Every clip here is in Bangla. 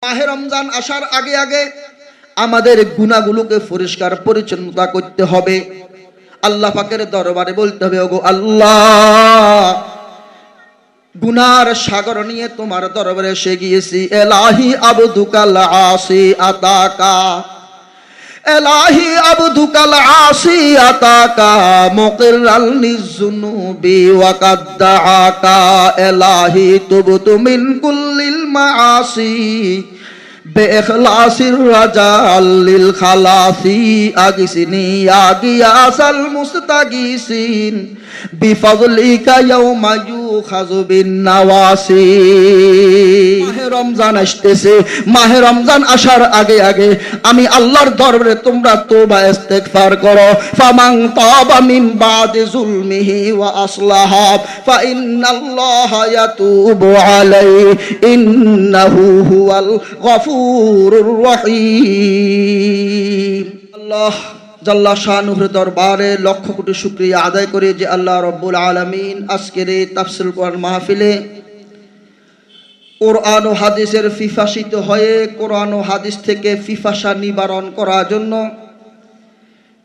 মাহে রমজান আসার আগে আগে আমাদের গুনাহগুলোকে পরিষ্কার পরিচ্ছন্নতা করতে হবে। আল্লাহ পাকের দরবারে বলতে হবে, ওগো আল্লাহ, গুনার সাগর নিয়ে তোমার দরবারে এসে গিয়েছি। এলাহি আবদুকাল আসি আতাকা, এলাহি আবদুকাল আসি আতাকা মুকিরাল লিযুনুবি ওয়া কাদ্দাআকা। এলাহি তুবতু মিন কুল্লিল মাআসি বেখলাসির রাজাল লিল খালাসি আগিসিনি ইয়া গিয়াসাল মুস্তাগিসিন বিফাযলিকা ইয়াওমা ইউখাযু বিন নাওয়াসি। মাহে রমজান আসতেছে, মাহে রমজান আসার আগে আগে আমি আল্লাহর দরবারে তোমরা তওবা ইস্তিগফার করো। ফামান তাবা মিন বাদি যুলমিহি ওয়া আসলাহা ফা ইন্নাল্লাহা ইয়াতুবু আলাইহি ইন্নাহু হুয়াল গফুরুর রহিম। আল্লাহ জাল্লা শানুর দরবারে লক্ষ কোটি শুকরিয়া আদায় করে যে আল্লাহ রব্বুল আলামিন আজকের এই তাফসীরুল কোরআন মাহফিলে কোরআন ও হাদিসের ফিফাসিত হয়ে কোরআন ও হাদিস থেকে ফিফাসা নিবারণ করার জন্য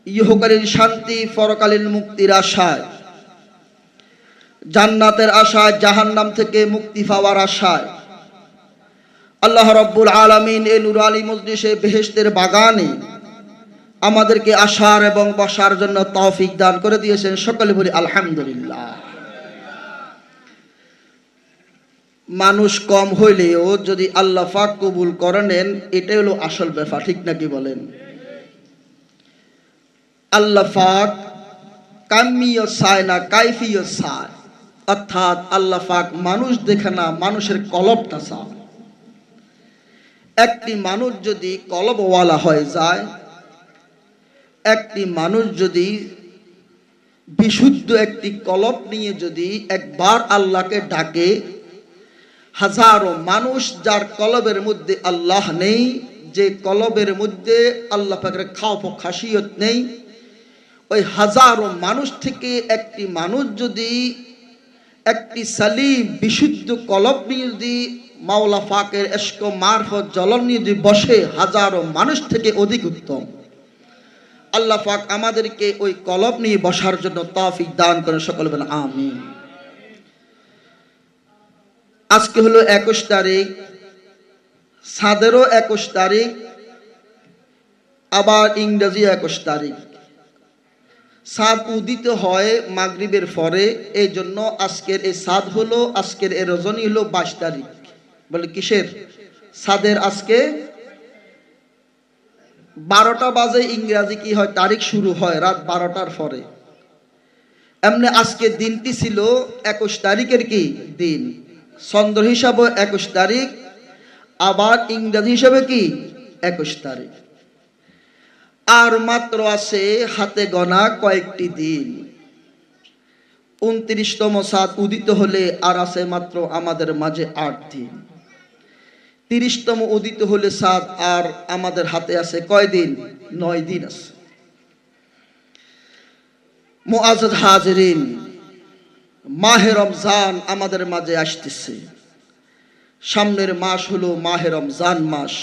ইহকালীন শান্তি পরকালীন মুক্তির আশায়, জান্নাতের আশায়, জাহান্নাম থেকে মুক্তি পাওয়ার আশায় আল্লাহ রব্বুল আলামিন এই নূর আলী মজলিসে বেহেশতের বাগানে আমাদেরকে আসার এবং বসার জন্য তৌফিক দান করে দিয়েছেন। সকলে বলি আলহামদুলিল্লাহ। মানুষ কম হইলেও যদি আল্লাহ পাক কবুল করে নেন, এটাই হলো আসল ব্যাপার, ঠিক নাকি বলেন? আল্লাহ পাক কামিও চায় না, কাইফিও চায়, অর্থাৎ আল্লাহ পাক মানুষ দেখে না, মানুষের কলবটা চায়। একটি মানুষ যদি কলবওয়ালা হয়ে যায়, একটি মানুষ যদি বিশুদ্ধ একটি কলব নিয়ে যদি একবার আল্লাহকে ডাকে, হাজারো মানুষ যার কলবের মধ্যে আল্লাহ নেই, যে কলবের মধ্যে আল্লাহ পাকের খাওফ ও খাসিয়ত নেই, ওই হাজারো মানুষ থেকে একটি মানুষ যদি একটি সালিম বিশুদ্ধ কলব নিয়ে যদি মাওলা পাকের ইশক মারফত জ্বলন নিয়ে যদি বসে, হাজারো মানুষ থেকে অধিক উত্তম। আল্লাহ পাক আমাদেরকে ওই কলব নিয়ে বসার জন্য তৌফিক দান করেন। সকলে বলেন আমিন। আজকে হলো 21 তারিখ, সাদেরও 21 তারিখ, আবার ইংরেজি 21 তারিখ। চাঁদ উদিত হয় মাগরিবের পরে, এই জন্য আজকের এই চাঁদ হলো, আজকের এই রজনী হলো 22 তারিখ। বলে কিসের চাঁদের? আজকে 12টা বাজে ইংরেজি কি হয়, তারিখ শুরু হয় রাত 12টার পরে। এমনি আজকে দিনটি ছিল 21 তারিখের কি দিন, চন্দ্র হিসাবে 21 তারিখ, আবার ইংরেজি হিসাবে কি 21 তারিখ। আর মাত্র আছে হাতে গোনা কয়েকটি দিন। 29তম চাঁদ উদিত হলে আর আছে মাত্র আমাদের মাঝে 8 দিন। 30তম উদিত হলে চাঁদ আর আমাদের হাতে আছে কয় দিন? 9 দিন আছে। মুআজ্জাজ হাজিরিন, মাহে রমজান আমাদের মাঝে আসতেছে। সামনের মাস হলো মাহে রমজান মাস।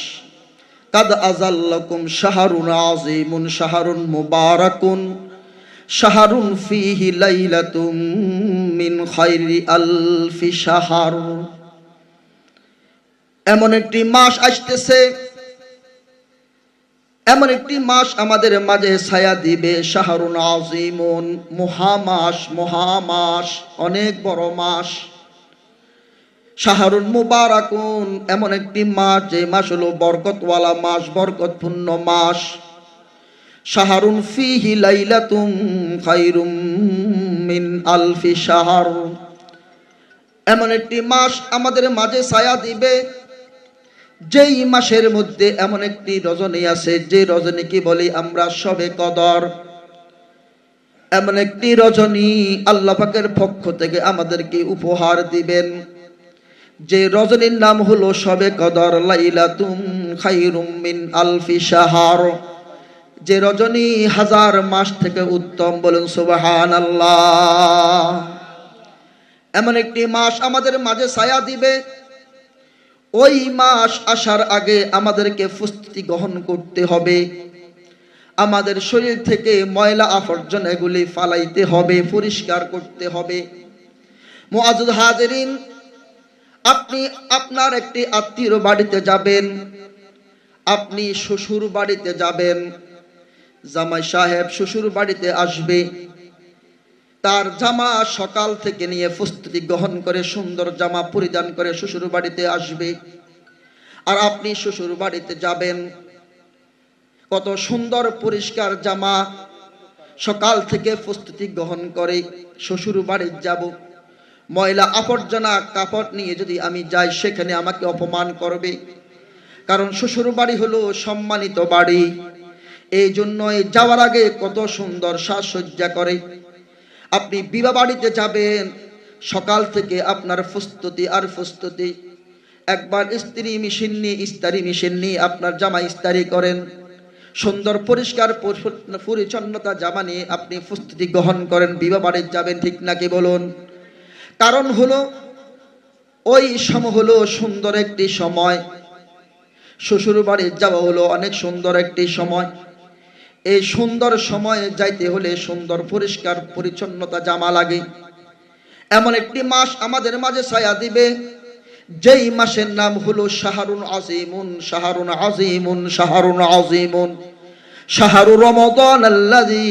কাদ আযাল্লাকুম শাহরুন আযীমুন শাহরুন মুবারাকুন শাহরুন ফীহি লাইলাতুম মিন খায়রি আলফি শাহর। এমন একটি মাস আসতেছে, এমন একটি মাস আমাদের মাঝে ছায়া দিবে। শাহরুন আযীমুন, মহামাস, মহামাস, অনেক বড় মাস। শাহরুন মুবারাকুন, এমন একটি মাস যে মাস হলো বরকতওয়ালা মাস, বরকতপূর্ণ মাস। শাহরুন ফীহি লাইলাতুম খায়রুম মিন আলফি শাহর, এমন একটি মাস আমাদের মাঝে ছায়া দিবে, যেই মাসের মধ্যে এমন একটি রজনী আছে, যে রজনীকে বলি আমরা শবে কদর। এমন একটি রজনী আল্লাহ পাকের পক্ষ থেকে আমাদেরকে উপহার দিবেন, যে রজনীর নাম হলো শবে কদর। লাইলাতুম খায়রুম মিন আলফি শাহর, যে রজনী 1000 মাস থেকে উত্তম। বলুন সুবহানাল্লাহ। এমন একটি মাস আমাদের মাঝে ছায়া দিবে, ওই মাস আসার আগে আমাদেরকে প্রস্তুতি গ্রহণ করতে হবে। আমাদের শরীর থেকে ময়লা আবর্জনা এগুলি ফালাইতে হবে, পরিষ্কার করতে হবে। মুআজ্জাজ হাজিরিন, আপনি আপনার একটি আত্মীয়র বাড়িতে যাবেন, আপনি শ্বশুর বাড়িতে যাবেন, জামাই সাহেব শ্বশুর বাড়িতে আসবে, তার জামা সকাল থেকে নিয়ে প্রস্তুতি গ্রহণ করে সুন্দর জামা পরিধান করে শ্বশুর বাড়িতে আসবে। আর আপনি শ্বশুর বাড়িতে যাবেন, কত সুন্দর পরিষ্কার জামা সকাল থেকে প্রস্তুতি গ্রহণ করে শ্বশুর বাড়ি যাব। ময়লা আবর্জনা কাপড় নিয়ে যদি আমি যাই, সেখানে আমাকে অপমান করবে। কারণ শ্বশুর বাড়ি হলো সম্মানিত বাড়ি, এই জন্যই যাওয়ার আগে কত সুন্দর সাজসজ্জা করে। আপনি বিবাহ বাড়িতে যাবেন, সকাল থেকে আপনার প্রস্তুতি আর প্রস্তুতি। একবার ইস্ত্রি মেশিন নিয়ে আপনার জামা ইস্তারি করেন, সুন্দর পরিষ্কার পরিচ্ছন্নতা জামা নিয়ে আপনি প্রস্তুতি গ্রহণ করেন, বিবাহ বাড়িতে যাবেন, ঠিক নাকি বলুন? কারণ হলো ওই সময় হলো সুন্দর একটি সময়, শ্বশুর বাড়ি যাওয়া হলো অনেক সুন্দর একটি সময়। এই সুন্দর সময়ে যাইতে হলে সুন্দর পরিষ্কার পরিচ্ছন্নতা জামা লাগে। এমন একটি মাস আমাদের মাঝে ছায়া দিবে, যেই মাসের নাম হলো শাহরুন আযীমুন, শাহরুন আযীমুন, শাহরুন আযীমুন, শাহরু রমাদান আল্লাযী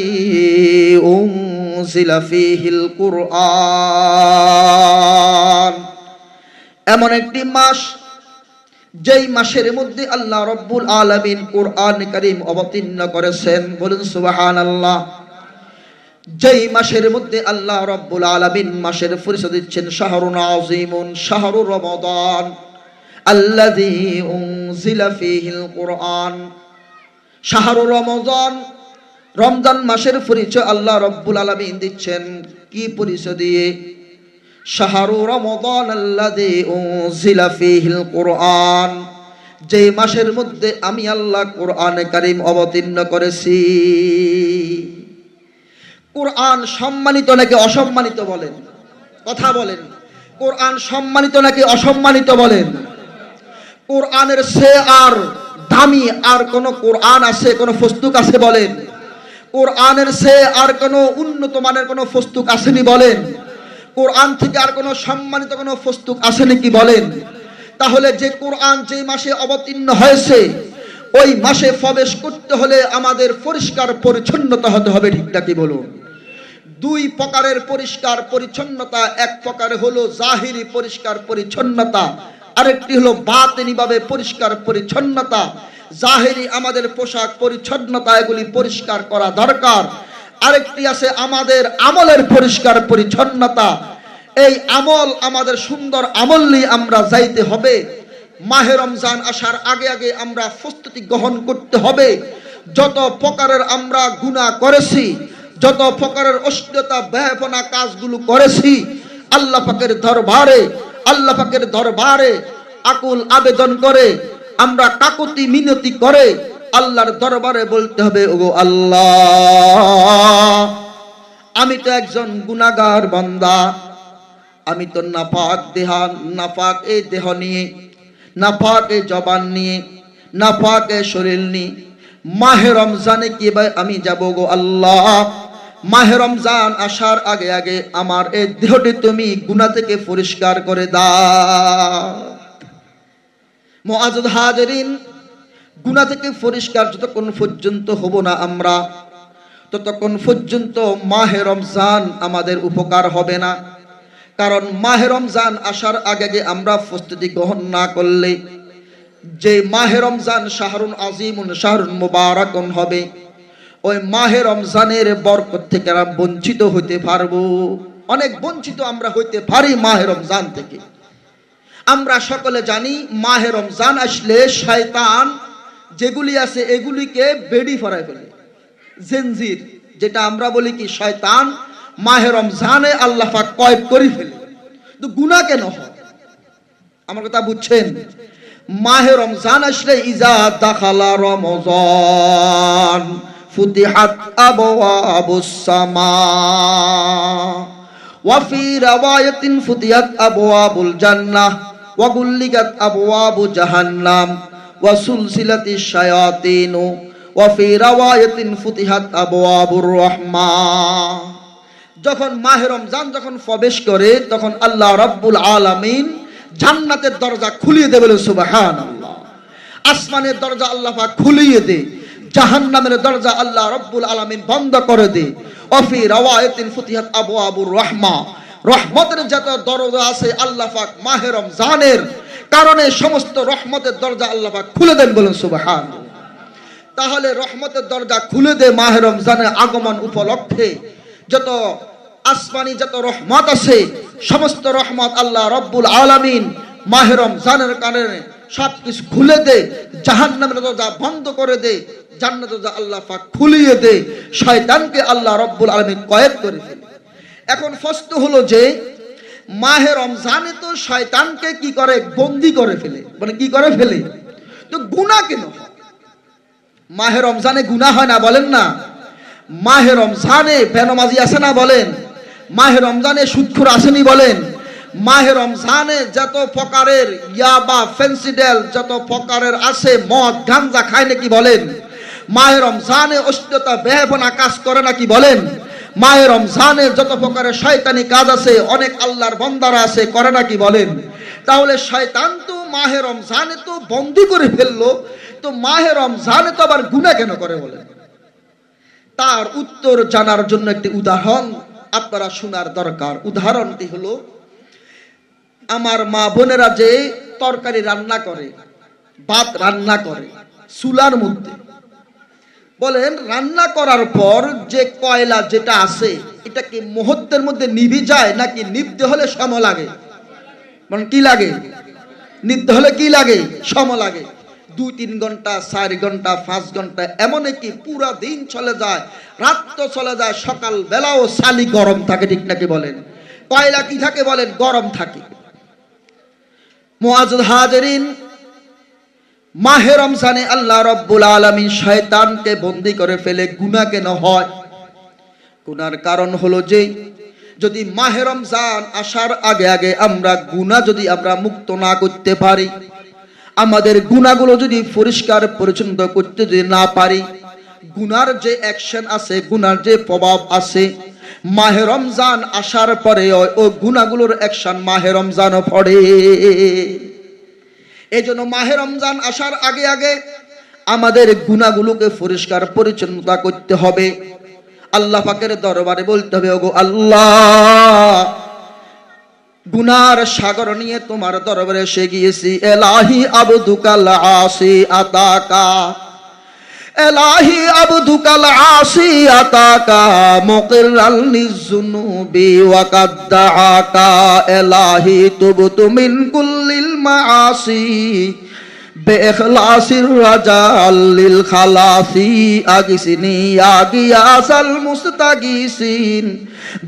উনজিলা ফীহিল কুরআন। এমন একটি মাস, যেই মাসের মধ্যে আল্লাহ রাব্বুল আলামিন কোরআন কারীম অবতীর্ণ করেছেন, বলুন সুবহানাল্লাহ। যেই মাসের মধ্যে আল্লাহ রাব্বুল আলামিন মাসের পরিচয় দিচ্ছেন শাহরুন আযীমুন, শাহরু রমাদান আল্লাযী উনজিলা ফীহিল কুরআন। শাহরু রমাদান, রমজান মাসের পরিচয় আল্লাহ রাব্বুল আলামিন দিচ্ছেন কি পরিচয় দিয়ে? শাহরু রমাদান আল্লাযী উনজিলা ফীহিল কুরআন, যে মাসের মধ্যে আমি আল্লাহ কোরআনে কারীম অবতীর্ণ করেছি। কোরআন সম্মানিত নাকি অসম্মানিত বলেন? কথা বলেন। কোরআন সম্মানিত নাকি অসম্মানিত বলেন? কোরআনের চেয়ে আর দামি আর কোন কোরআন আছে, কোন পুস্তক আছে বলেন? কোরআনের চেয়ে আর কোন উন্নত মানের কোন পুস্তক আসেনি বলেন? কোরআন থেকে আর কোন সম্মানিত কোন পুস্তক আছে নাকি বলেন? তাহলে যে কোরআন যে মাসে অবতীর্ণ হয়েছে, ওই মাসে প্রবেশ করতে হলে আমাদের পরিষ্কার পরিচ্ছন্নতা হতে হবে, ঠিক নাকি বলুন? দুই প্রকারের পরিষ্কার পরিচ্ছন্নতা, এক প্রকার হলো জাহিরি পরিষ্কার পরিচ্ছন্নতা, আরেকটি হলো বাতিনি ভাবে পরিষ্কার পরিচ্ছন্নতা। জাহিরি আমাদের পোশাক পরিচ্ছন্নতা, এগুলি পরিষ্কার করা দরকার। আরেকটি আছে আমাদের আমলের পরিষ্কার পরিচ্ছন্নতা। এই আমল আমাদের সুন্দর আমল নিয়ে আমরা যাইতে হবে। মাহে রমজান আসার আগে আগে আমরা প্রস্তুতি গ্রহণ করতে হবে। যত প্রকারের আমরা গুনাহ করেছি, যত প্রকারের অশ্লীলতা বেহায়াপনা কাজগুলো করেছি, আল্লাহ পাকের দরবারে আকুল আবেদন করে, আমরা কাকুতি মিনতি করে আল্লাহর দরবারে বলতে হবে, ওগো আল্লাহ, আমি তো একজন গুনাহগার বান্দা, আমি তো নাপাক এই দেহ নিয়ে, নাপাক এই জবান নিয়ে, নাপাক এই শরীর নিয়ে মাহে রমজানে কিভাবে আমি যাব গো আল্লাহ? মাহে রমজান আসার আগে আগে আমার এই দেহটি তুমি গুনাহ থেকে পরিষ্কার করে দাও। মুআজ্জাজ হাজিরিন, গুনাহ থেকে পরিষ্কার যতক্ষণ পর্যন্ত হব না আমরা, ততক্ষণ পর্যন্ত মাহে রমজান আমাদের উপকার হবে না। কারণ মাহে রমজান আসার আগে আগে আমরা প্রস্তুতি গ্রহণ না করলে, যে মাহে রমজান শাহরুন আযীমুন শাহরুন মুবারাকুন হবে, ওই মাহে রমজানের বরকত থেকে আমরা বঞ্চিত হইতে পারবো। অনেক বঞ্চিত আমরা হইতে পারি মাহে রমজান থেকে। আমরা সকলে জানি মাহে রমজান আসলে শয়তান যেগুলি আছে এগুলিকে বেড়ি ফরায় ফেলে, জঞ্জির, যেটা আমরা বলি কি শয়তান মাহে রমজানে আল্লাহ পাক কয়েদ করে ফেলে। তো গুনাহ কেন হয়? আমার কথা বুঝছেন? মাহে রমজান আসলে ইজা দাখালা রমজান ফুতিহাত আবওয়াবুস সামা ওয়া ফি রাওয়ায়াতিন ফুতিহাত আবওয়াবুল জান্নাহ ওয়া গুল্লিগাত আবওয়াবু জাহান্নাম ওয়া সুলসিলাতিশ শায়াতিন ওয়া ফি রাওয়ায়াতিন ফুতিহাত আবওয়াবুর রাহমাহ। যখন মাহে রমজান যখন প্রবেশ করে তখন আল্লাহ রাব্বুল আলামিন জান্নাতের দরজা খুলিয়ে দেবে, বলে সুবহানাল্লাহ। আসমানের দরজা আল্লাহ পাক খুলিয়ে দে, জাহান্নামের দরজা আল্লাহ রাব্বুল আলামিন বন্ধ করে দে। ওয়া ফি রাওয়ায়াতিন ফুতিহাত আবওয়াবুর রাহমাহ, রহমতের যত দরজা আছে আল্লাহ পাক মাহে রমজানের কারণে সমস্ত রহমতের দরজা আল্লাহ পাক খুলে দেন, বলেন সুবহানাল্লাহ। তাহলে রহমতের দরজা খুলে দে মাহে রমজানের আগমন উপলক্ষে। যত আসমানি যত রহমত আছে সমস্ত রহমত আল্লাহ রাব্বুল আলামিন মাহে রমজানের কারণে সবকিছু খুলে দে, জাহান্নামের দরজা বন্ধ করে দে, জান্নাতের দরজা আল্লাহ পাক খুলিয়ে দে, শয়তানকে আল্লাহ রাব্বুল আলামিন কয়েদ করে ফেলে। এখন প্রশ্ন হলো যে মাহে রমজানে তো শয়তানকে কি করে, বন্দী করে ফেলে, মানে কি করে ফেলে, তো গুনাহ কেন হয়? মাহে রমজানে গুনাহ হয় না বলেন না? মাহে রমজানে বেনামাজি আছে না বলেন? মাহে রমজানে সুদখোর আসেনি বলেন? মাহে রমজানে যত প্রকারের ইয়াবা ফেন্সিডেল যত প্রকারের আছে মদ গাঞ্জা খায় নাকি বলেন? মাহে রমজানে অশ্লীলতা বেহায়াপনা কাজ করে নাকি বলেন? মাহে রমজানে যত প্রকারের শয়তানি কাজ আছে অনেক আল্লাহর বান্দারা আছে করে নাকি বলেন? তাহলে শয়তান তো মাহে রমজানে তো বন্দী করে ফেললো, তো মাহে রমজানে তো আবার গুনাহ কেন করে বলেন? তার উত্তর জানার জন্য একটি উদাহরণ আপনারা শোনার দরকার। উদাহরণটি হলো, আমার মা বোনেরা যে তরকারি রান্না করে, ভাত রান্না করে চুলার মধ্যে, বলেন রান্না করার পর যে কয়লা যেটা আছে এটা কি মুহূর্তের মধ্যে নিভে যায় নাকি নিভতে হলে সময় লাগে? মানে কি লাগে? নিভতে হলে কি লাগে? সময় লাগে। 2-3 ঘন্টা, 4 ঘন্টা, 5 ঘন্টা, এমন কি পুরা দিন চলে যায়, রাত তো চলে যায়, সকাল বেলাও সালি গরম থাকে, ঠিক নাকি বলেন? কয়লা কি থাকে বলেন? গরম থাকে। মুআজ্জাজ হাজিরিন, মাহে রমজানে আল্লাহ রাব্বুল আলামিন শয়তানকে বন্দী করে ফেলে। গুনাহ কেন হয়? গুনার কারণ হলো যে যদি মাহে রমজান আসার আগে আগে আমরা গুনাহ যদি আমরা মুক্ত না করতে পারি, আমাদের গুনাহগুলো যদি পরিষ্কার পরিচ্ছন্ন করতে যদি না পারি, গুনার যে অ্যাকশন আছে, গুনার যে প্রভাব আছে, মাহে রমজান আসার পরে ওই গুনাহগুলোর অ্যাকশন মাহে রমজানও পড়ে। এই জন্য মাহে রমজান আসার আগে আগে আমাদের গুনাহগুলোকে পরিষ্কার পরিচ্ছন্নতা করতে হবে। আল্লাহ পাকের দরবারে বলতে হবে, ওগো আল্লাহ, গুনার সাগর নিয়ে তোমার দরবারে এসে গিয়েছি। এলাহি আবদুকাল আসি আতাকা, এলাহি আবদুকাল আসি আতাকা মুকিরাল লিযুনুবি ওয়া কাদ্দাআকা, এলাহি তুবতু মিন কুল্লিল মাআসি বিইখলাসির রাজাল লিল খালাসি, আগিসিনি ইয়া গিয়াসাল মুস্তাগিসিন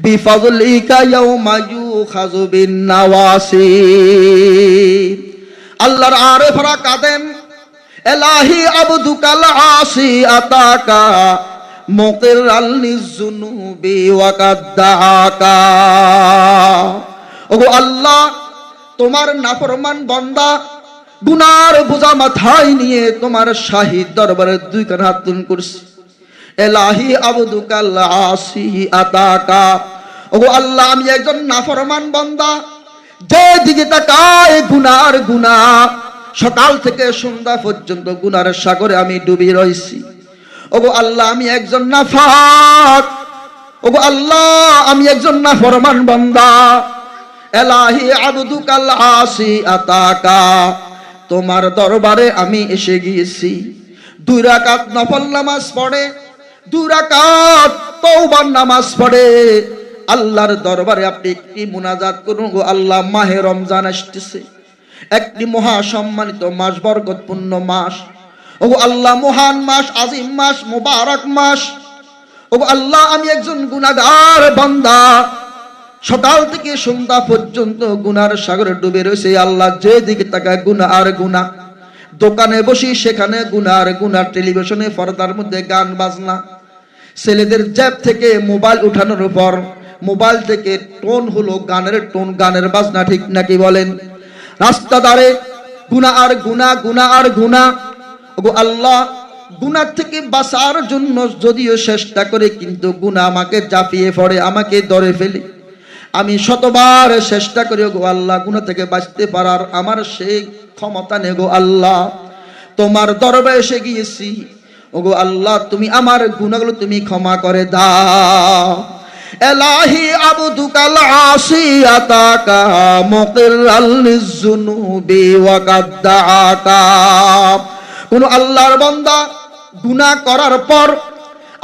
বিফাযলিকা ইয়াওমা ইউখাযু বিন নাওয়াসি। আল্লাহর আরেফরা কাঁদেন, এলাহি আবদুকাল আসি আতাকা মুকিরাল লিযুনুবি ওয়া কাদ্দাআকা। ওগো আল্লাহ, তোমার নাফরমান বান্দা গুনার বোঝা মাথায় নিয়ে তোমার শাহী দরবারে 2 কান হাত তুলে করছি। এলাহি আবদুকাল আসি আতাকা, ওগো আল্লাহ, আমি একজন নাফরমান বান্দা, যে দিকে তাকায় গুনার গুনাহ, সকাল থেকে সন্ধ্যা পর্যন্ত গুনার সাগরে আমি ডুবে রয়েছি। ওগো আল্লাহ, আমি একজন নাফাক, ওগো আল্লাহ, আমি একজন নাফরমান বান্দা। এলাহি আবদুকাল আসি আতাকা, তোমার দরবারে আমি এসে গিয়েছি। 2 রাকাত নফল নামাজ পড়ে, 2 রাকাত তওবার নামাজ পড়ে আল্লাহর দরবারে আপনি একটি মুনাজাত করুন, গো আল্লাহ, মাহে রমজান আসতেছে, একটি মহা সম্মানিত মাস, বরকতপূর্ণ মাস। ওগো আল্লাহ, মহান মাস, আজিম মাস, মুবারক মাস। ওগো আল্লাহ, আমি একজন গুনাহগার বান্দা, সকাল থেকে সন্ধ্যা পর্যন্ত গুনার সাগরে ডুবে রয়েছে। আল্লাহ, যে দিকে তাকায় গুনাহ আর গুনাহ, দোকানে বসি সেখানে গুনাহ আর গুনাহ, টেলিভিশনে পর্দার মধ্যে গান বাজনা, ছেলেদের জ্যাব থেকে মোবাইল উঠানোর পর মোবাইল থেকে টোন হলো গানের টোন, গানের বাজনা, ঠিক নাকি বলেন? রাস্তা ধারে গুনাহ আর গুনাহ, গুনাহ আর গুনাহ। ওগো আল্লাহ, গুনাহ থেকে বাঁচার জন্য যদিও চেষ্টা করে, কিন্তু গুনাহ আমাকে জাপিয়ে পড়ে, আমাকে ধরে ফেলে। আমি শতবার চেষ্টা করি ওগো আল্লাহ গুনাহ থেকে বাঁচতে পারার, আমার সেই ক্ষমতা নেই গো আল্লাহ। তোমার দরবারে এসে গিয়েছি ওগো আল্লাহ, তুমি আমার গুনাহগুলো তুমি ক্ষমা করে দাও। এলাহি আবদুকাল আসিয়াতাকা মুকিরাল লিযুনুবি ওয়া কাদ্দাআকা। কোন আল্লাহর বান্দা গুনাহ করার পর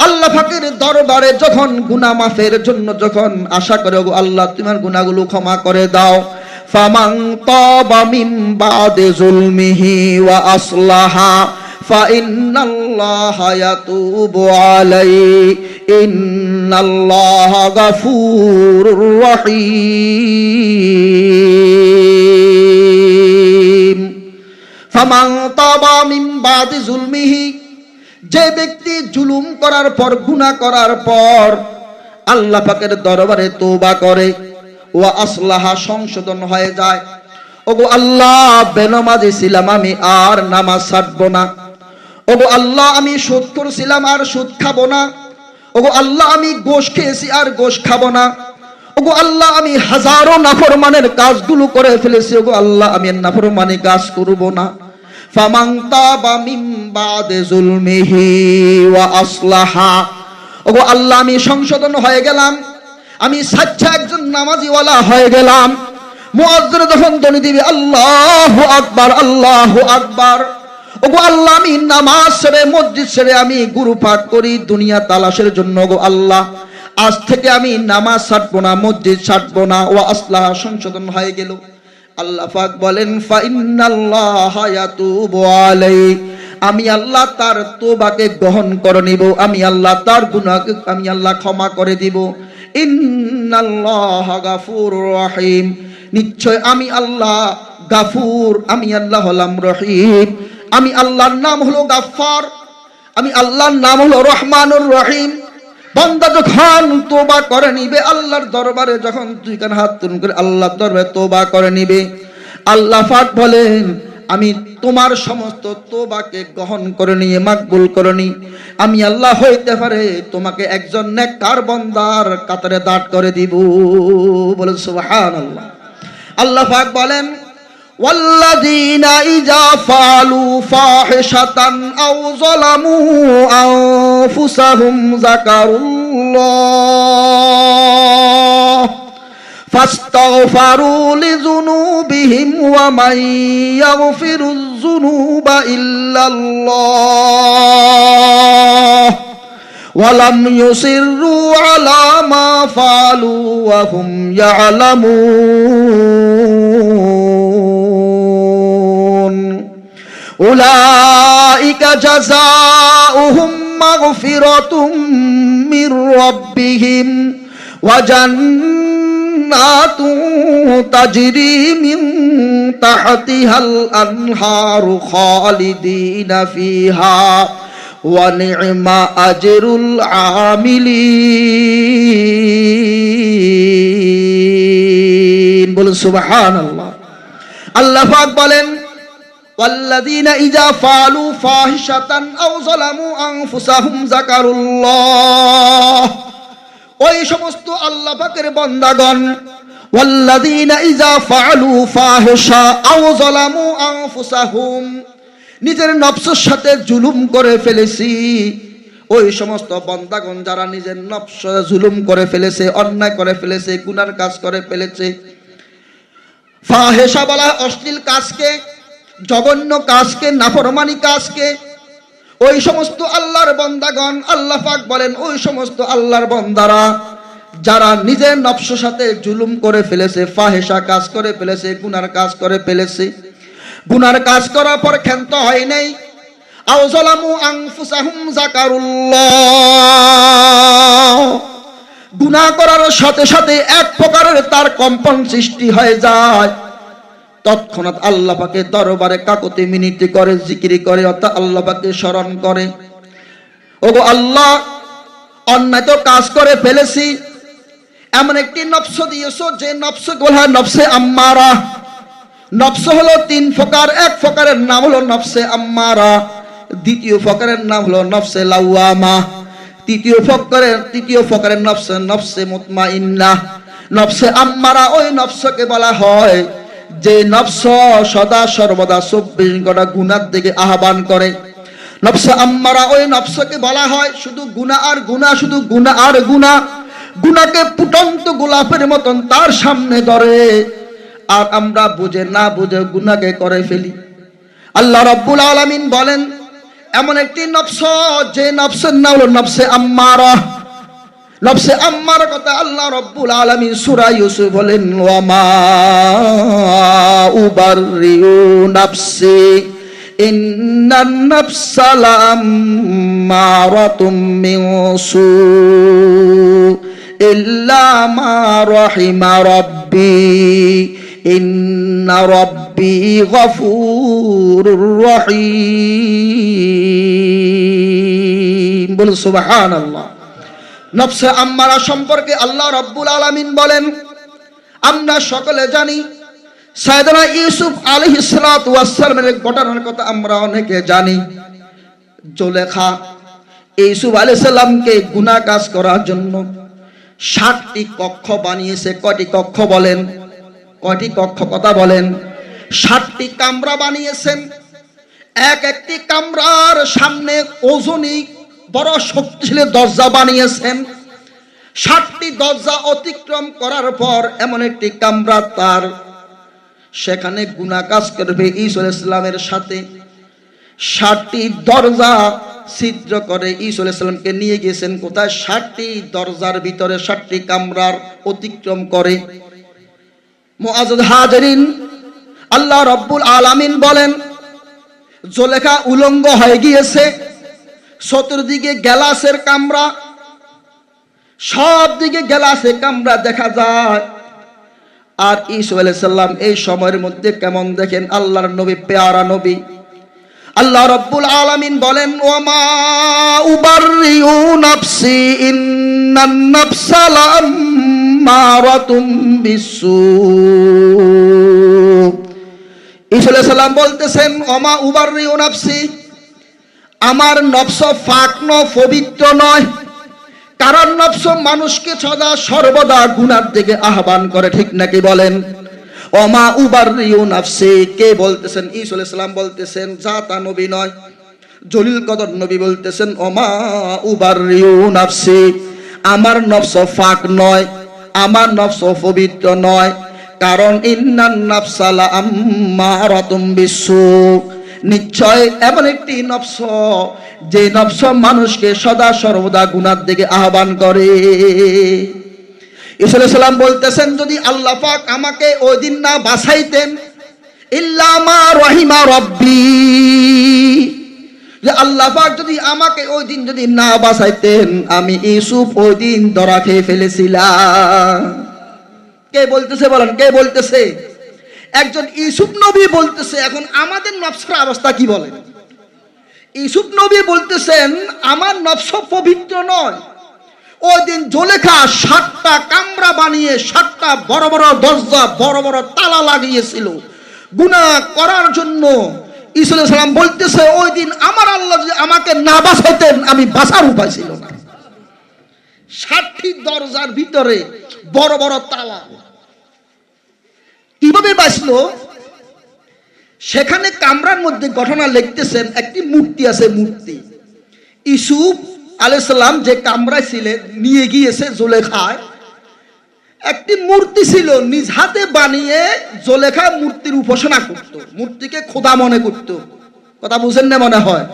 আল্লাহ পাকের দরবারে যখন গুনাহ মাফের জন্য যখন আশা করে ওগো আল্লাহ তোমার গুনাহগুলো ক্ষমা করে দাও, ফামান তাবা মিন বাদি যুলমিহি ওয়া আসলাহা ফাইন্নাল্লাহা ইয়াতুবু আলাইহি ইন্নাল্লাহা গাফুরুর রহিম। ফামান তাবা মিন বাদি যুলমিহি, যে ব্যক্তি জুলুম করার পর গুনাহ করার পর আল্লাহ পাকের দরবারে তওবা করে, ওয়া আসলাহা সংশোধন হয়ে যায়। ওগো আল্লাহ, বেনামাজি ছিলাম আমি, আর নামাজ ছাড়বো না। ওগো আল্লাহ, আমি সুদ করছিলাম আর সুদ খাবো না। ওগো আল্লাহ, আমি গোশ খেয়েছি আর গোশ খাবো না। ওগো আল্লাহ, আমি হাজারো নাফরমানের কাজগুলো করে ফেলেছি। ওগো আল্লাহ, আমি নাফরমানি কাজ করব না। ফামান তাবা মিন বাদি যুলমিহি ওয়া আসলাহা, ওগো আল্লাহ, আমি সংশোধন হয়ে গেলাম, আমি সাচ্চা একজন নামাজিওয়ালা হয়ে গেলাম। মুয়াজ্জিন যখন ধ্বনি দিবে আল্লাহু আকবার, আল্লাহু আকবার, ওগো আল্লাহ, আমি নামাজ ছেড়ে মসজিদ ছেড়ে আমি গুরু পাঠ করি দুনিয়া তালাশের জন্য। ওগো আল্লাহ, আজ থেকে আমি নামাজ ছাড়বো না, মসজিদ ছাড়বো না। ওয়া আসলাহা, সংশোধন হয়ে গেল। আল্লাহ পাক বলেন ফাইন্নাল্লাহা ইয়াতুবু আলাইহি, আমি আল্লাহ তার তওবাকে গ্রহণ করে নিব, আমি আল্লাহ তার গুনাহকে আমি আল্লাহ ক্ষমা করে দিব। ইন্নাল্লাহা গাফুরুর রহিম, নিশ্চয় আমি আল্লাহ গাফুর, আমি আল্লাহ হলাম রহিম। আমি আল্লাহর নাম হলো গাফফার, আমি আল্লাহর নাম হলো রহমানুর রহিম। বান্দা যখন তওবা করে নিবে আল্লাহর দরবারে, যখন দুই কান হাত তুলে করে আল্লাহর দরবারে তওবা করে নিবে, আল্লাহ পাক বলেন আমি তোমার সমস্ত তওবাকে গ্রহণ করে নিয়ে মাকবুল করে নি, আমি আল্লাহ হইতে পারে তোমাকে একজন নেককার বান্দার কাতারে দাঁড় করে দিব। বলেন সুবহানাল্লাহ। আল্লাহ পাক বলেন ওয়াল্লাযীনা ইযা ফাআলু ফাহিশাতান আও যালামু আনফুসাহুম যাকারুল্লাহ ফাস্তাগফারু লিযুনুবিহিম ওয়া মান ইয়াগফিরুয যুনুবা ইল্লাল্লাহ ওয়া লাম ইউসিররু আলা মা ফাআলু ওয়া হুম ইয়ালামুন উলাইকা জাযাউহুম মাগফিরাতুম মির রাব্বিহিম ওয়া জান্নাতুন তাজরি মিন তাহতিহাল আনহারু খালিদিনা ফিহা ওয়া নি'মা আজরুল আমিলিন। বলুন সুবহানাল্লাহ। আল্লাহ পাক বলেন ওয়াল্লাযীনা ইযা ফাআলু ফাহিশাতান আও যালামু আনফুসাহুম যাকারুল্লাহ, ওই সমস্ত আল্লাহ পাকের বান্দাগণ ওয়াল্লাযীনা ইযা ফাআলু ফাহিশা আও যালামু আনফুসাহুম, নিজের নফসের সাথে জুলুম করে ফেলেছি, ওই সমস্ত বান্দাগণ যারা নিজের নফস জুলুম করে ফেলেছে, অন্যায় করে ফেলেছে, গুনার কাজ করে ফেলেছে। ফাহিশা বলা অশ্লীল কাজকে, জঘন্য কাজকে, নাফরমানি কাজকে। ওই সমস্ত আল্লাহর বান্দাগণ, আল্লাহ পাক বলেন ওই সমস্ত আল্লাহর বান্দারা যারা নিজের নফসের সাথে জুলুম করে ফেলেছে, ফাহিশা কাজ করে ফেলেছে, গুনার কাজ করে ফেলেছে। গুনার কাজ করার পর ক্ষান্ত হয় নাই, আও যালামু আনফুসাহুম যাকারুল্লাহ, গুনাহ করার সাথে সাথে এক প্রকারের তার কম্পন সৃষ্টি হয়ে যায়, তৎক্ষণাৎ আল্লাহ পাকের দরবারে কাকুতি মিনতি করে, জিকির করে, অর্থাৎ আল্লাহ পাককে স্মরণ করে। ওগো আল্লাহ, অন্যায় তো কাজ করে ফেলেছি, এমন একটি নফস দিয়েছো যে নফস গোলা নফসে আম্মারা, নফস হলো তিন প্রকার। এক প্রকারের নাম হলো নফসে আম্মারা, দ্বিতীয় প্রকারের নাম হলো নফসে লাওয়ামা, তৃতীয় প্রকারের নফসে মুতমাইন্নাহ। নফসে আম্মারা ওই নফসকে বলা হয় যে নফস সদা সর্বদা 24 ঘন্টা গুনার দিকে আহ্বান করে। নফসে আম্মারা ওই নফসকে বলা হয় শুধু গুনাহ আর গুনাহ, শুধু গুনাহ আর গুনাহ, গুনাহকে ফুটন্ত গোলাপের মতন তার সামনে ধরে, আর আমরা বুঝে না বুঝে গুনাহকে করে ফেলি। আল্লাহ রাব্বুল আলামিন বলেন এমন একটি নফস যে নফসের নাম হলো নফসে আম্মারা। নফসে আম্মার কথা আল্লাহ রাব্বুল আলামিন সূরা ইউসুফ বলেন ওয়ামা উবাররিউ নাফসি ইন্নান নাফসা লাম্মারাতুম বিসু ইল্লা মা রাহিমা রাব্বি ইন্না রাব্বি গফুরুর রহিম। বলুন সুবহানাল্লাহ। নফসে আম্মারা সম্পর্কে আল্লাহ রাব্বুল আলামিন বলেন আমরা সকলে জানি সাইয়েদনা ইউসুফ আলাইহিস সালাতু ওয়াস সালামের ঘটনার কথা আমরা অনেকে জানি। জুলেখা ইউসুফ আলাইহিস সালামকে গুনাহ কাজ করার জন্য 7টি কক্ষ বানিয়েছে। কয়টি কক্ষ বলেন? কয়টি কক্ষ কথা বলেন? 7টি কামরা বানিয়েছেন। একটি কামরার সামনে ওজনী বড় শক্তিশালী দরজা বানিয়েছেন। 7টি দরজা অতিক্রম করার পর এমন একটি কামরা তার, সেখানে গুনাহ কাজ করবে ঈসা আলাইহিস সালামের সাথে। 7টি দরজা ছিদ্র করে ঈসা আলাইহিস সালামকে নিয়ে গিয়েছেন কোথায়? 7টি দরজার ভিতরে 7টি কামরার অতিক্রম করে। মুআজ্জাজ হাজিরিন, আল্লাহ রাব্বুল আলামিন বলেন জুলেখা উলঙ্গ হয়ে গিয়েছে, চতুর্দিকে গ্লাসের কামরা, সব দিকে গ্লাসের কামরা দেখা যায়। আর ঈসা আলাইহিস সালাম এই সময়ের মধ্যে কেমন দেখেন? আল্লাহর নবী, পেয়ারা নবী। আল্লাহ রাব্বুল আলামিন বলেন ওয়ামা উবাররিউ নাফসি ইন্নান নাফসা লাম্মারাতুম বিসু। ঈসা আলাইহিস সালাম বলতেছেন ওয়ামা উবাররিউ নাফসি, আমার নফস পাক নয়, পবিত্র নয়। কারণ নফস মানুষকে সদা সর্বদা গুনার দিকে আহ্বান করে, ঠিক নাকি বলেন? ওমা উবাররিউ নাফসি কে বলতেছেন? ঈসা আলাইহিস সালাম বলতেছেন, জাতা নবী নয়, জলিল কদর নবী বলতেছেন ওমা উবাররিউ নাফসি, আমার নফস পাক নয়, আমার নফস পবিত্র নয়। কারণ ইন্নান নাফসা লাম্মারাতুম বিসু, নিশ্চয় এমন একটি নফস যে নফস মানুষকে সদা সর্বদা গুনার দিকে আহ্বান করে। ঈসা আলাইহিস সালাম বলতেছেন যদি আল্লাহ পাক আমাকে ওই দিন না বাঁচাইতেন, ইল্লা মা রাহিমা রাব্বি, যে আল্লাহ পাক যদি আমাকে ওই দিন যদি না বাঁচাইতেন, আমি ইউসুফ ওই দিন ধরা খেয়ে ফেলেছিলাম। কে বলতেছে বলেন? কে বলতেছে? একজন ইউসুফ নবী বলতেছে। এখন আমাদের নফসের অবস্থা কি বলেন? ইউসুফ নবী বলতেছেন আমার নফস পবিত্র নয়। ওই দিন জুলেখা 7টা কামরা বানিয়ে 7টা বড় বড় দরজা, বড় বড় তালা লাগিয়েছিল গুনাহ করার জন্য। ঈসা আলাইহিস সালাম বলতেছে ওই দিন আমার আল্লাহ যদি আমাকে না বাঁচাইতেন, আমি বাঁচার উপায় ছিল না। 7টি দরজার ভিতরে বড় বড় তালা, কিভাবে বাঁচলো? সেখানে কামরার মধ্যে ঘটনা লিখতেছেন, একটি মূর্তি আছে, মূর্তি। ইউসুফ আলাইহিস সালাম যে কামরায় ছিলেন নিয়ে গিয়েছে জুলেখায়, একটি মূর্তি ছিল নিজ হাতে বানিয়ে। জুলেখা মূর্তির উপাসনা করত, মূর্তিকে খোদা মনে করত। কথা বুঝেন না মনে হয়?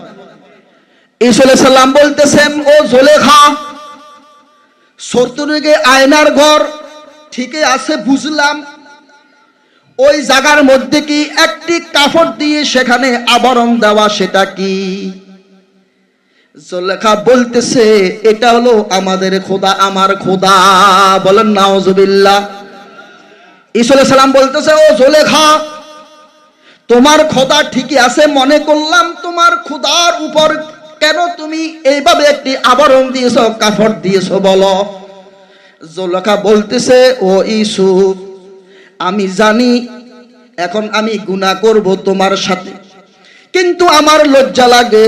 ঈসা আলাইহিস সালাম বলতেছেন ও জুলেখা, চতুর্দিকে আয়নার ঘর ঠিকই আছে বুঝলাম, ওই জায়গার মধ্যে কি একটি কাপড় দিয়ে সেখানে আবরণ দেওয়া, সেটা কি? জুলেখা বলতেছে এটা হলো আমাদের খোদা, আমার খোদা। বলেন নাউজুবিল্লাহ। ঈসা আলাইহিস সালাম বলতেছে ও জুলেখা, তোমার খোদা ঠিকই আছে মনে করলাম, তোমার খোদার উপর কেন তুমি এইভাবে একটি আবরণ দিয়েছো, কাপড় দিয়েছো বলো? জুলেখা বলতেছে ও ইউসুফ, আমি জানি এখন আমি গুনাহ করব তোমার সাথে, কিন্তু আমার লজ্জা লাগে,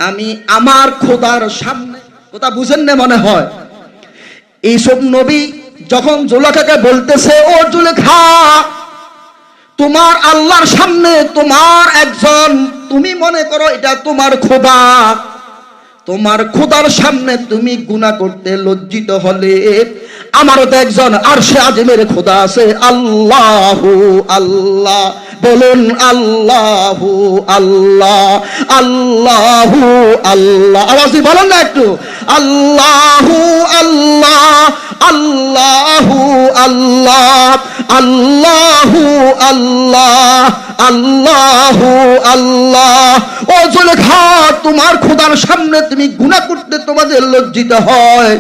আমি আমার খোদার সামনে, কথা বুঝেন না মনে হয়। এইসব নবী যখন জুলেখাকে বলতেছে, ও জুলেখা, তোমার আল্লাহর সামনে তোমার একজন, তুমি মনে করো এটা তোমার খোদা, তোমার খোদার সামনে তুমি গুনাহ করতে লজ্জিত হলে, আমারও তো একজন আরশে আজিমের খোদা আছে, আল্লাহু আল্লাহ, বলুন আল্লাহু আল্লাহ, আল্লাহু আল্লাহ, আওয়াজ বলুন না একটু, আল্লাহু আল্লাহ, আল্লাহু আল্লাহ, আল্লাহু আল্লাহ, আল্লাহু আল্লাহ। ও জুলেখা, তোমার খোদার সামনে তুমি গুনাহ করতে তোমাদের লজ্জিত হয়,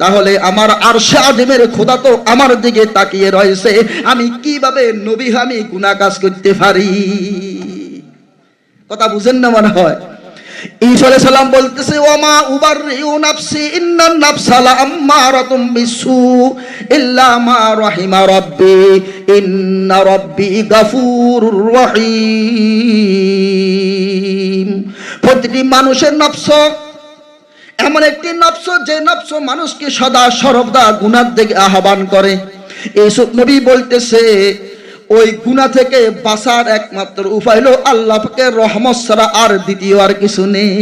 তাহলে আমার আরশে আজিমের খোদা তো আমার দিকে তাকিয়ে রয়েছে, আমি কিভাবে নবী আমি গুনাহ কাজ করতে পারি? কথা বুঝেন না মনে হয়। ঈসা আলাইহিস সালাম বলতেছে, ওমা উবাররিউ নাফসি ইন্নান নাফসা লাআম্মারাতুম বিসু ইল্লা মা রাহিমা রাব্বি ইন্না রাব্বি গাফুরুর রহিম। প্রতিটি মানুষের নফস এমন একটি নফস, যে নফস মানুষকে সদা সর্বদা গুনার দিকে আহ্বান করে। এইসব নবী বলতেছে, ওই গুনাহ থেকে বাঁচার একমাত্র উপায় হলো আল্লাহ পাকের রহমত ছাড়া আর দ্বিতীয় আর কিছু নেই।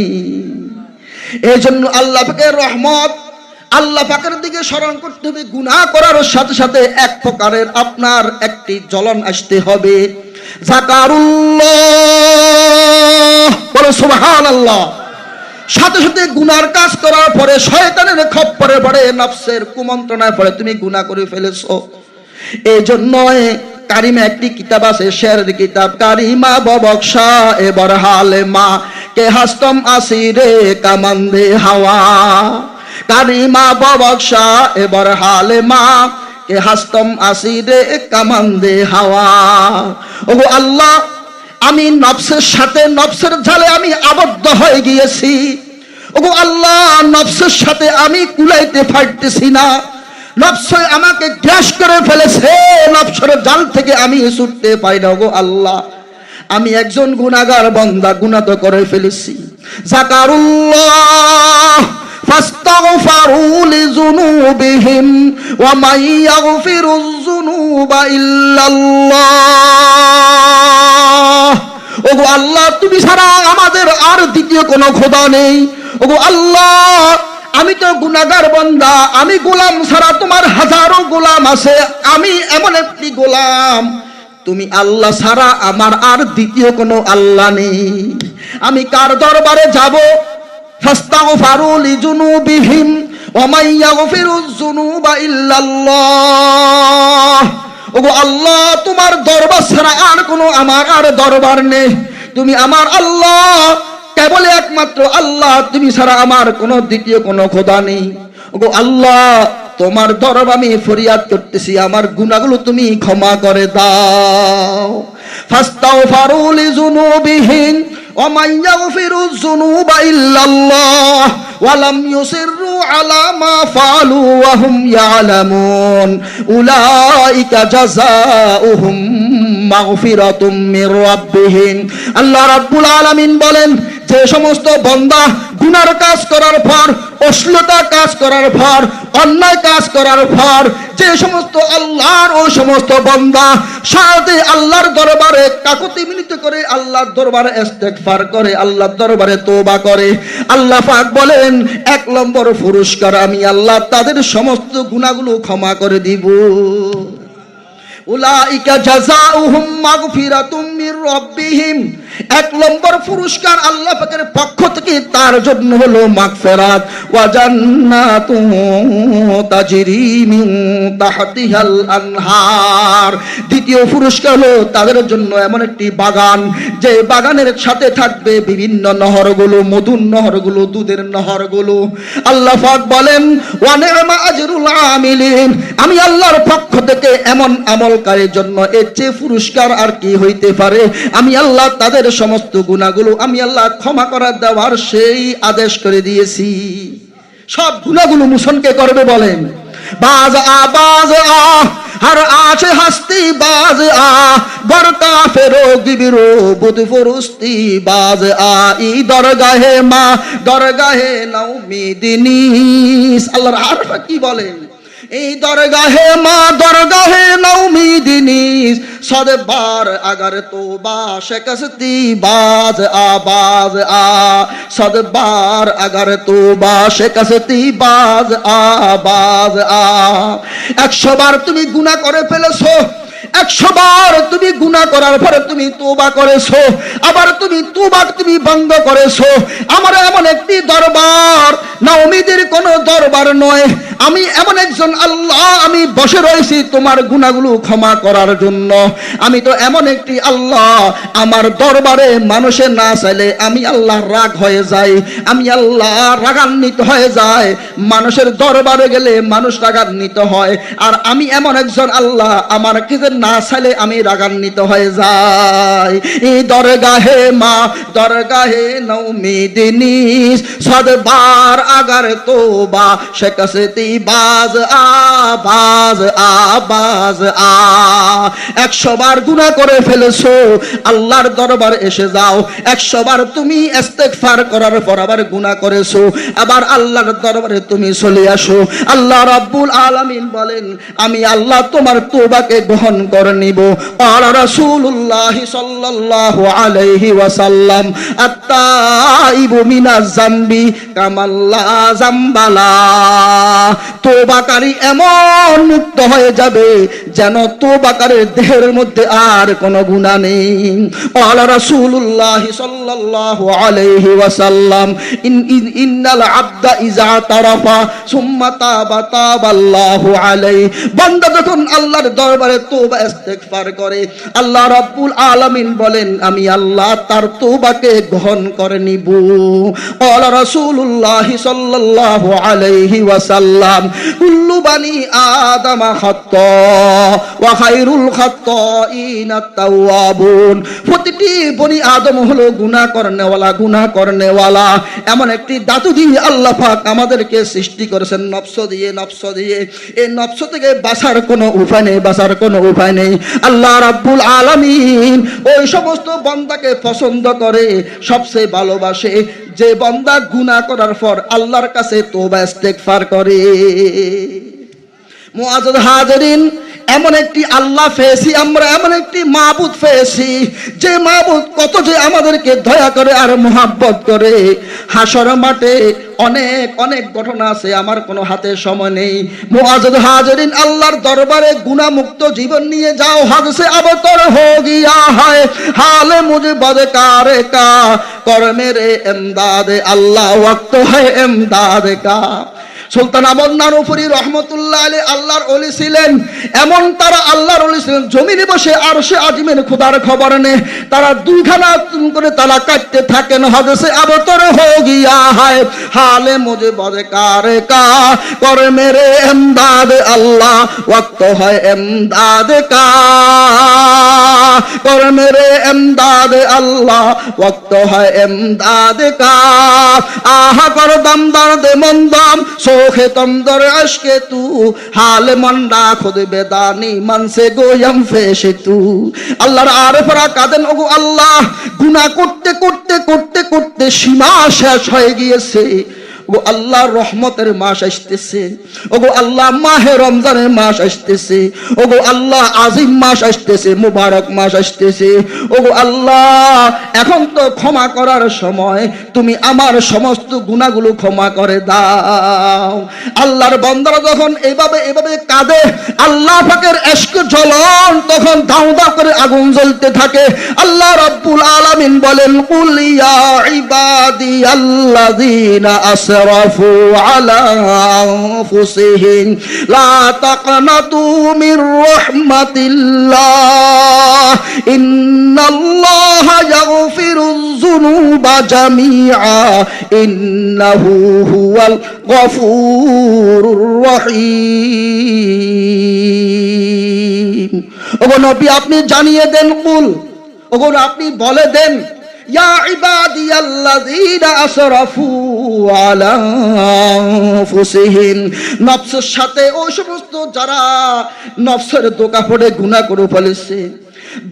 এই জন্য আল্লাহ পাকের রহমত, আল্লাহ পাকের দিকে স্মরণ করতে হবে। গুনাহ করার সাথে সাথে এক প্রকারের আপনার একটি জ্বলন আসতে হবে, যাকারুল্লাহ, বলো সুবহানাল্লাহ। সাথে সাথে গুনার কাজ করার পরে শয়তানের খপ্পরে পড়ে, নফসের কুমন্ত্রণায় পড়ে তুমি গুনাহ করে ফেলেছো। এই জন্য কারিমা একটি কিতাব আছে, শেরের কিতাব, কারিমা ববকশা এবার হালে মা কে হাস্তম আসিরে কামান্দে হাওয়া, কারিমা ববকশা এবার হালে মা কে হাস্তম আসিরে কামান্দে হাওয়া। ওগো আল্লাহ, আমি নফসের সাথে, নফসের জালে আমি আবদ্ধ হয়ে গিয়েছি। ওগো আল্লাহ, নফসের সাথে আমি কুলাইতে পারতেছি না, নফস আমাকে গ্রাস করে ফেলেছে, নফসের জাল থেকে আমি ছুটতে পাই না। ওগো আল্লাহ, আমি একজন গুনাহগার বান্দা, গুনাহ তো করে ফেলেছি। যাকারুল্লাহ ফাস্তাগফিরু লিযুনুবিহিম ওয়া মান ইয়াগফিরুয যুনুবা ইল্লাল্লাহ। ওগো আল্লাহ, তুমি ছাড়া আমাদের আর দ্বিতীয় কোনো খোদা নেই। ওগো আল্লাহ, আমি তো গুনাহগার বান্দা, আমি গোলাম ছাড়া তোমার হাজারো গোলাম আছে, আমি এমন একটি গোলাম, তুমি আল্লাহ ছাড়া আমার আর দ্বিতীয় কোনো আল্লাহ নেই। আমি কার দরবারে যাব? ফাস্তাগফিরু লিযুনুবিহিম ওয়া মান ইয়াগফিরুয যুনুবা ইল্লাল্লাহ। ওগো আল্লাহ, তোমার দরবার ছাড়া আর কোনো আমার আর দরবার নেই, তুমি আমার আল্লাহ, কেবল একমাত্র আল্লাহ, তুমি ছাড়া আমার কোনো দ্বিতীয় কোনো খোদা নেই। ওগো আল্লাহ, তোমার দরবারে আমি ফরিয়াদ করতেছি, আমার গুনাহগুলো তুমি ক্ষমা করে দাও। ফাস্তাগফিরু লিযুনুবিহিম ওয়া মান ইয়াগফিরুয যুনুবা ইল্লাল্লাহ ওয়া লাম ইউসিররু আলা মা ফাআলু ওয়া হুম ইয়ালামুন উলাইকা জাযাউহুম মাগফিরাতুম মির রাব্বিহিম। আল্লাহ রাব্বুল আলামিন বলেন, যে সমস্ত বান্দা গুনার কাজ করার পর, অশ্লীলতা কাজ করার পর, অন্যায় কাজ করার পর, যে সমস্ত আল্লাহর ও সমস্ত বান্দা সাথে আল্লাহর দরবারে কাকুতি মিনতি করে, আল্লাহর দরবারে ইস্তেগফার করে, আল্লাহর দরবারে তওবা করে, আল্লাহ পাক বলেন, এক নম্বর পুরস্কার আমি আল্লাহ তাদের সমস্ত গুনাহগুলো ক্ষমা করে দিব। উলাইকা জাযাউহুম মাগফিরাতুম মির রাব্বিহিম, এক নম্বর পুরস্কার আল্লাহ পাকের পক্ষ থেকে তার জন্য হলো মাগফিরাত, ওয়া জান্নাতুন তাজরি মিন তাহতিহাল আনহার। দ্বিতীয় পুরস্কার হলো তাদের জন্য এমন একটি বাগান, যে বাগানের সাথে থাকবে বিভিন্ন নহরগুলো, মধুর নহরগুলো, দুধের নহরগুলো। আল্লাহ পাক বলেন, ওয়া নি'মা আজরুল আমিলিন, আমি আল্লাহর পক্ষ থেকে এমন আমলকারীর জন্য এর চেয়ে পুরস্কার আর কি হইতে পারে। আমি আল্লাহ তাদের সমস্ত গুনাহগুলো আমি আল্লাহ ক্ষমা করে দেওয়ার সেই আদেশ করে দিয়েছি। সব গুনাহগুলো মোচন কে করবে বলেন? বাজ हर आश हस्ती बाज आ बरका फेरोगी बिरो बुद फुरुस्ती बाज आ ई दरगाहे माँ दरगाहे नौमीदिनीस আল্লাহর আরফা কি বলেন এই দরগাহে মা দরগাহে নৌমিদিনীস সদবার अगर तोबा शिकस्ती बाज आ सदबार अगर तोबा शिकस्ती बाज आ 100 বার তুমি গুনাহ করে ফেলেছো 100 বার তুমি গুনাহ করার পরে তুমি তওবা করেছো আবার তুমি তওবা তুমি বন্ধ করেছো আমার এমন একটি দরবার নাউমিদের কোন দরবার নয় আমি এমন একজন আল্লাহ আমি বসে রয়েছি তোমার গুনাহগুলো ক্ষমা করার জন্য আমি তো এমন একটি আল্লাহ আমার দরবারে মানুষে না চাইলে আমি আল্লাহ রাগ হয়ে যাই আমি আল্লাহ রাগান্বিত হয়ে যাই মানুষের দরবারে গেলে মানুষ রাগান্বিত হয় আর আমি এমন একজন আল্লাহ আমার কাছে না চাইলে আমি রাগান্বিত হয়ে যাই এই দরগাহে মা দরগাহে নৌমিদিনীস সদবার अगर तोबा शिकस्ती बाज आ 100 বার গুনাহ করে ফেলেছো আল্লাহর দরবারে এসে যাও 100 বার তুমি ইস্তেগফার করার পর আবার গুনাহ করেছো আবার আল্লাহর দরবারে তুমি চলে আসো আল্লাহ রাব্বুল আলামিন বলেন আমি আল্লাহ তোমার তওবাকে গ্রহণ করে নিব আর রাসূলুল্লাহ সাল্লাল্লাহু আলাইহি ওয়াসাল্লাম আত-তাইবু মিনাজ যামবি কামাল্লা জামবালা তওবাকারী এমন মুক্ত হয়ে যাবে যেন তওবাকারীর দেহের মধ্যে আর কোনো গুনাহ নেই আলা রাসূলুল্লাহ সাল্লাল্লাহু আলাইহি ওয়াসাল্লাম ইন্নাল আবদা ইযা তারাফা সুম্মা তাবা তাবাল্লাহু আলাইহি বান্দা যখন আল্লাহর দরবারে তওবা ইস্তেগফার করে আল্লাহ রাব্বুল আলামিন বলেন আমি আল্লাহ তার তওবাকে গ্রহণ করে নিব আলা রাসূলুল্লাহ সাল্লাল্লাহু আলাইহি ওয়াসাল্লাম কুল্লু বানি আদম খাত্তা ওয়া খায়রুল খাত্তাইনা আত-তাওয়াবুন প্রতিটি বনি আদম হলো গুনাহ করনেওয়ালা এমন একটি ধাতু দিয়ে আল্লাহ পাক আমাদেরকে সৃষ্টি করেছেন নফস দিয়ে এই নফস থেকে বাঁচার কোনো উপায় নেই আল্লাহ রাব্বুল আলামিন ওই সমস্ত বান্দাকে পছন্দ করে সবচেয়ে ভালোবাসে যে বান্দা গুনাহ করার পর আল্লাহর কাছে তওবা ইস্তেগফার করে মুআজ্জাজ হাজিরিন এমন একটি আল্লাহ পেয়েছি আমরা এমন একটি মাবুদ পেয়েছি যে মাবুদ কত যে আমাদেরকে দয়া করে আর মোহাব্বত করে হাসর মাঠে অনেক ঘটনা আছে আমার কোনো হাতে সময় নেই মুআজ্জাজ হাজিরিন আল্লাহর দরবারে গুনাহ মুক্ত জীবন নিয়ে যাও হদ সে अबतर हो गया है हाल मुझे बदकार का कर मेरे इमदाद अल्लाह वक्त है इमदाद का সুলতান আবু নানুপুরি রহমতুল্লাহ আলাইহি আল্লাহর ওলি ছিলেন এমন তারা আল্লাহর ওলি ছিলেন জমিনে বসে আরশে আজিমের খোদার খবর নেই তারা দুইখানা করে তালা কাটতে থাকেন হদসে আবতর হো গিয়া হায় হালে মুঝে বদকার কা কর মেরে ইমদাদ আল্লাহ ওয়াক্ত হয় ইমদাদ কা কর মেরে ইমদাদ আল্লাহ ওয়াক্ত হয় ইমদাদ কা আহা কর দম দর্দ মন্দম सोखे तुम दर अश्के तू हाल मंडा खुद बेदानी मन से गोयम फेश तू अल्लाहर आरेफरा कादेन ओगो अल्लाह गुनाह करते करते करते करते सीमा शेष হয়ে গিয়েছে ও আল্লাহর রহমতের মাস আসতেছে ওগো আল্লাহ মাহে রমজানের মাস আসতেছে ওগো আল্লাহ আজিম মাস আসতেছে মুবারক মাস আসতেছে ওগো আল্লাহ এখন তো ক্ষমা করার সময় তুমি আমার সমস্ত গুনাহগুলো ক্ষমা করে দাও আল্লাহর বান্দারা যখন এভাবে কাঁদে আল্লাহ পাকের ইশক জ্বলন তখন দাউ দাউ করে আগুন জ্বলতে থাকে আল্লাহ রাব্বুল আলামিন বলেন কুল ইয়া ইবাদিয়াল্লাযীনা أسرفوا على أنفسهم لا تقنطوا من رحمة الله إن الله يغفر الذنوب جميعا إنه هو الغفور الرحيم ওগো নবী আপনি জানিয়ে দেন কুল ওগো আপনি বলে দেন ইয়া ইবাদিয়াল্লাযীনা আসরাফু আলা আনফুসিহিম, নফসের সাথে ওই সমস্ত যারা নফসের দোকা পড়ে গুনাহ করে ফেলেছে,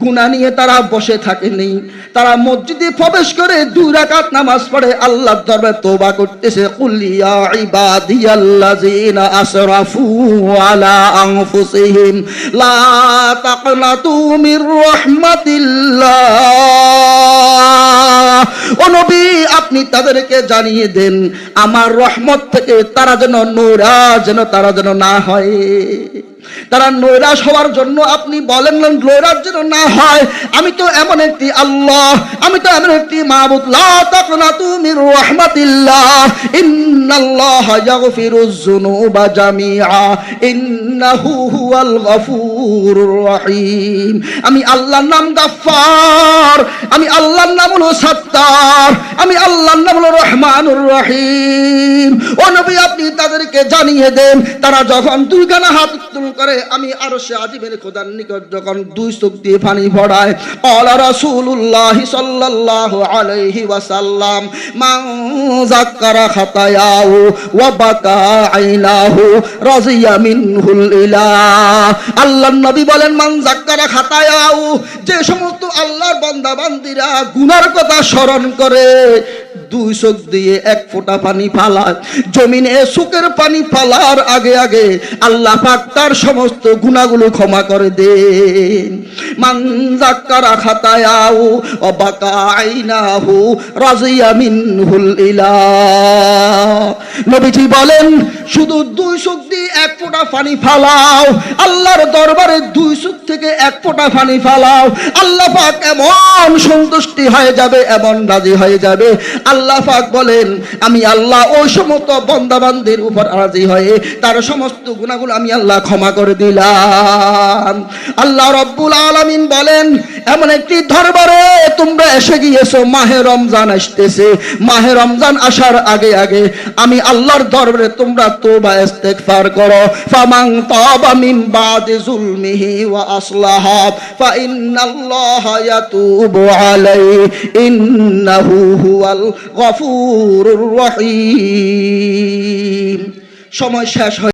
গুনাহ নিয়ে তারা বসে থাকেনি, তারা মসজিদে প্রবেশ করে 2 রাকাত নামাজ পড়ে আল্লাহর দরবারে তওবা করতেছে। কুল ইয়া ইবাদিয়াল্লাযীনা আসরাফু আলা আনফুসিহিম লা তাকনাতু মির রাহমাতিল্লাহ। ও নবী, আপনি তাদেরকে জানিয়ে দেন আমার রহমত থেকে তারা যেন তারা যেন না হয়। তারা নৈরাশ হওয়ার জন্য আপনি বলেন নৈরাশ যেন না হয়। আমি তো এমন একটি আল্লাহ, আমি তো এমন একটি মাবুদ। লা তাকনাতু মির রাহমাতিল্লাহ, ইন্নাল্লাহা ইয়াগফিরুয যুনুবা জামিআ, ইন্নাহু হুয়াল গফুরুর রহিম। আমি আল্লাহর নাম গাফফার, আমি আল্লাহর নাম হলো সাত্তার, আমি আল্লাহর নাম হলো রহমানুর রহিম। ও নবী, আপনি তাদেরকে জানিয়ে দেন তারা যখন 2 খানা হাত করে আমি আরশে আজিমের খোদার নিকট যখন 2 চোখ দিয়ে পানি পড়ায়, ক্বালা রাসূলুল্লাহ সাল্লাল্লাহু আলাইহি ওয়াসাল্লাম মান যাক্কারা খাতায়াহু ওয়া বাকা আইনাহু রাজিয়া মিনহুল ইলাহ। আল্লাহর নবী বলেন মান যাক্কারা খাতায়াহু, যে সমস্ত আল্লাহর বান্দা বান্দীরা গুনার কথা স্মরণ করে 2 চোখ দিয়ে 1 ফোঁটা পানি ফালায়, জমিনে চোখের পানি ফালার আগে আগে আল্লাহ পাক তার সমস্ত গুনাহগুলো ক্ষমা করে দেন। মান যাক্কারা খাতায়াহু ওয়া বাকা আইনাহু রাজিয়া মিনহুল ইলাহ। নবীজি বলেন শুধু 2 চোখ দিয়ে 1 ফোঁটা পানি ফালাও, আল্লাহর দরবারে 2 চোখ থেকে 1 ফোঁটা পানি ফালাও, আল্লাহ পাক এমন সন্তুষ্টি হয়ে যাবে, এমন রাজি হয়ে যাবে। আল্লাহ পাক বলেন আমি আল্লাহ ওই সমস্ত বান্দাবান্দির উপর রাজি হয়ে তার সমস্ত গুনাহগুলো আমি আল্লাহ ক্ষমা করে দিলাম। আল্লাহ রাব্বুল আলামিন বলেন এমন একটি দরবারে তোমরা এসে গিয়েছো, মাহে রমজান আসতেছে, মাহে রমজান আসার আগে আগে আমি আল্লাহর দরবারে তোমরা তওবা ইস্তেগফার করো। ফামান তাবা মিন বাদি যুলমিহি ওয়া আসলাহা ফা ইন্নাল্লাহা ইয়াতুবু আলাইহি ইন্নাহু হুয়াল গফুরুর রহিম। সময় শেষ হয়।